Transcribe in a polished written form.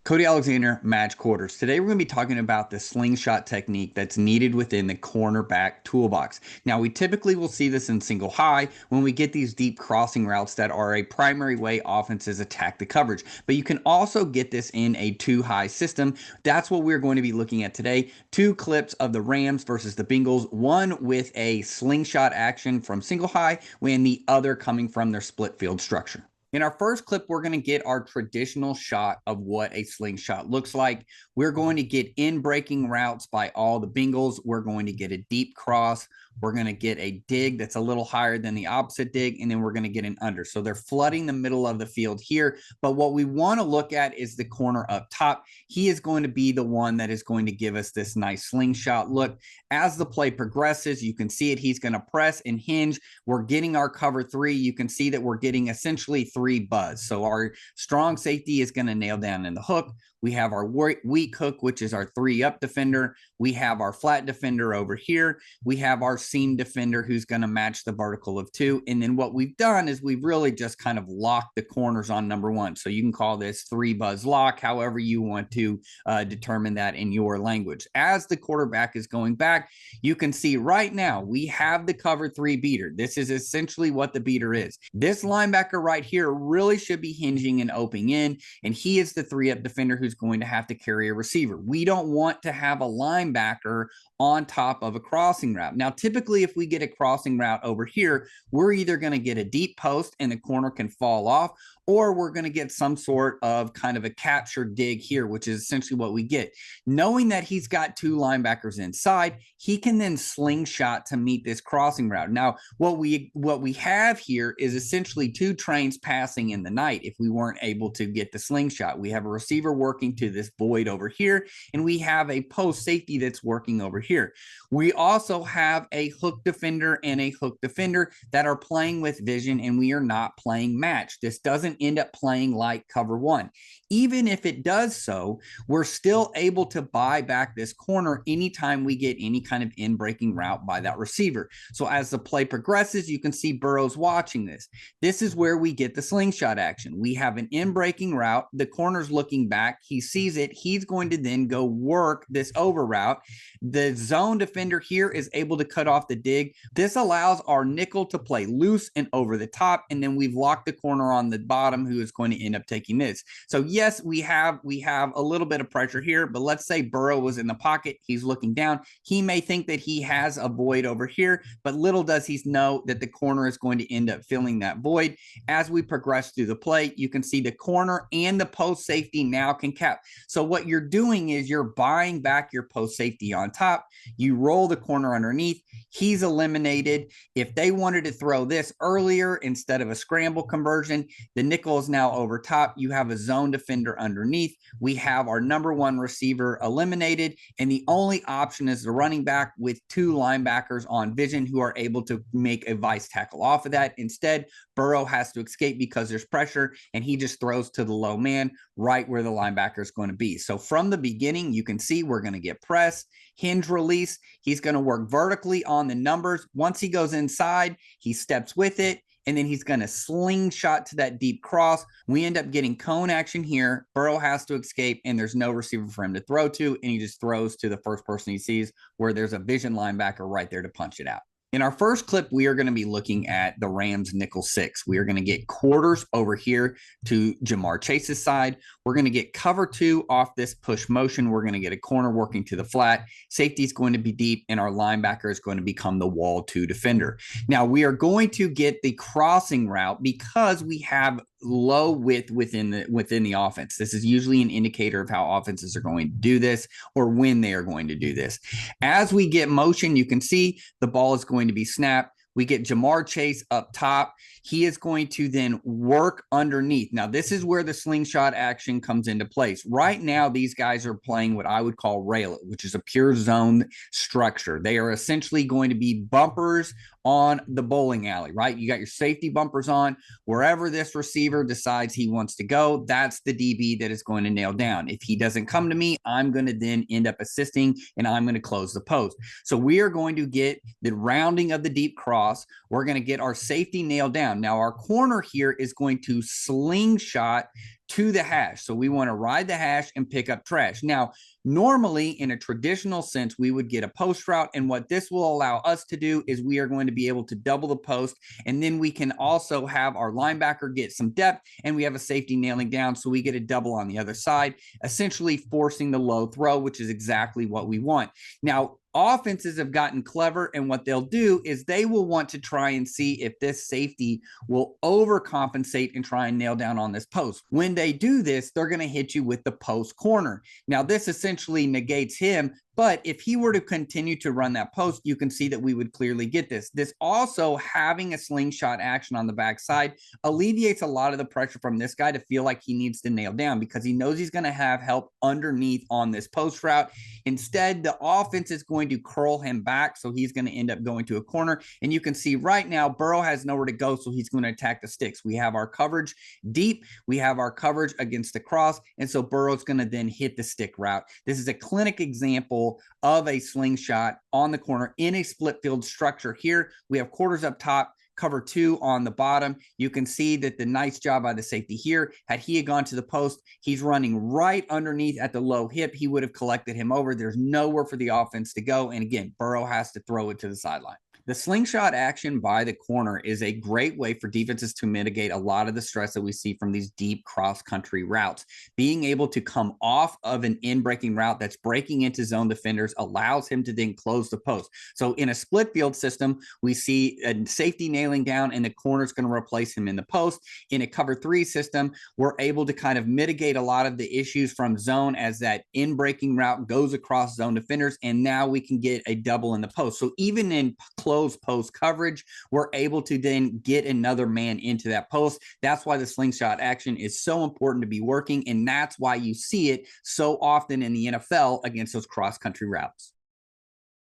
Cody Alexander, Match Quarters. Today we're going to be talking about the slingshot technique that's needed within the cornerback toolbox. Now we typically will see this in single high when we get these deep crossing routes that are a primary way offenses attack the coverage. But you can also get this in a two high system. That's what we're going to be looking at today. Two clips of the Rams versus the Bengals, one with a slingshot action from single high and the other coming from their split field structure. In our first clip, we're going to get our traditional shot of what a slingshot looks like. We're going to get in breaking routes by all the Bengals. We're going to get a deep cross. We're going to get a dig that's a little higher than the opposite dig, and then we're going to get an under. So they're flooding the middle of the field here. But what we want to look at is the corner up top. He is going to be the one that is going to give us this nice slingshot look. As the play progresses, you can see it. He's going to press and hinge. We're getting our cover three. You can see that we're getting essentially three buzz. So our strong safety is going to nail down in the hook. We have our weak hook, which is our 3-up defender. We have our flat defender over here. We have our seam defender who's going to match the vertical of 2. And then what we've done is we've really just kind of locked the corners on number 1. So you can call this 3-buzz lock, however you want to determine that in your language. As the quarterback is going back, you can see right now we have the cover 3 beater. This is essentially what the beater is. This linebacker right here really should be hinging and opening in, and he is the 3-up defender who's going to have to carry a receiver. We don't want to have a linebacker on top of a crossing route. Now, typically, if we get a crossing route over here, we're either going to get a deep post and the corner can fall off, or we're going to get some sort of kind of a capture dig here, which is essentially what we get. Knowing that he's got 2 linebackers inside, he can then slingshot to meet this crossing route. Now, what we have here is essentially 2 trains passing in the night if we weren't able to get the slingshot. We have a receiver working to this void over here, and we have a post safety that's working over here. We also have a hook defender and a hook defender that are playing with vision, and we are not playing match. This doesn't end up playing like cover 1. Even if it does so, we're still able to buy back this corner anytime we get any kind of in-breaking route by that receiver. So as the play progresses, you can see Burrow's watching this. This is where we get the slingshot action. We have an in-breaking route. The corner's looking back. He sees it. He's going to then go work this over route. The zone defender here is able to cut off the dig. This allows our nickel to play loose and over the top, and then we've locked the corner on the bottom who is going to end up taking this. So yes, we have a little bit of pressure here, but let's say Burrow was in the pocket. He's looking down. He may think that he has a void over here, but little does he know that the corner is going to end up filling that void. As we progress through the play, you can see the corner and the post safety now can cap. So what you're doing is you're buying back your post safety on top. You roll the corner underneath. He's eliminated. If they wanted to throw this earlier instead of a scramble conversion, the nickel is now over top. You have a zone defender underneath. We have our number 1 receiver eliminated, and the only option is the running back with 2 linebackers on vision who are able to make a vice tackle off of that. Instead, Burrow has to escape because there's pressure, and he just throws to the low man right where the linebacker is going to be. So from the beginning, you can see we're going to get press, hinge release. He's going to work vertically on the numbers. Once he goes inside, he steps with it, and then he's going to slingshot to that deep cross. We end up getting cone action here. Burrow has to escape, and there's no receiver for him to throw to, and he just throws to the first person he sees where there's a vision linebacker right there to punch it out. In our first clip, we are going to be looking at the Rams nickel 6. We are going to get quarters over here to Jamar Chase's side. We're going to get cover 2 off this push motion. We're going to get a corner working to the flat. Safety is going to be deep, and our linebacker is going to become the wall 2 defender. Now, we are going to get the crossing route because we have low width within the offense. This is usually an indicator of how offenses are going to do this or when they are going to do this. As we get motion, you can see the ball is going to be snapped. We get Jamar Chase up top. He is going to then work underneath. Now, this is where the slingshot action comes into place. Right now, these guys are playing what I would call rail it, which is a pure zone structure. They are essentially going to be bumpers on the bowling alley, right? You got your safety bumpers on. Wherever this receiver decides he wants to go, that's the DB that is going to nail down. If he doesn't come to me, I'm going to then end up assisting, and I'm going to close the post. So we are going to get the rounding of the deep cross. We're going to get our safety nailed down. Now, our corner here is going to slingshot to the hash. So we want to ride the hash and pick up trash. Now, normally in a traditional sense, we would get a post route. And what this will allow us to do is we are going to be able to double the post. And then we can also have our linebacker get some depth, and we have a safety nailing down. So we get a double on the other side, essentially forcing the low throw, which is exactly what we want. Now, offenses have gotten clever, and what they'll do is they will want to try and see if this safety will overcompensate and try and nail down on this post. When they do this, they're going to hit you with the post corner. Now, this essentially negates him, but if he were to continue to run that post, you can see that we would clearly get this. This also, having a slingshot action on the backside, alleviates a lot of the pressure from this guy to feel like he needs to nail down, because he knows he's going to have help underneath on this post route. Instead, the offense is going to curl him back, so he's going to end up going to a corner. And you can see right now, Burrow has nowhere to go, so he's going to attack the sticks. We have our coverage deep. We have our coverage against the cross, and so Burrow's going to then hit the stick route. This is a clinic example of a slingshot on the corner in a split field structure. Here we have quarters up top, cover 2 on the bottom. You can see that the nice job by the safety here. Had he gone to the post, he's running right underneath at the low hip. He would have collected him over. There's nowhere for the offense to go. And again, Burrow has to throw it to the sideline. The slingshot action by the corner is a great way for defenses to mitigate a lot of the stress that we see from these deep cross-country routes. Being able to come off of an in-breaking route that's breaking into zone defenders allows him to then close the post. So in a split field system, we see a safety nailing down and the corner's going to replace him in the post. In a cover 3 system, we're able to kind of mitigate a lot of the issues from zone as that in-breaking route goes across zone defenders, and now we can get a double in the post. So even in close post coverage, we're able to then get another man into that post. That's why the slingshot action is so important to be working, and that's why you see it so often in the NFL against those cross-country routes.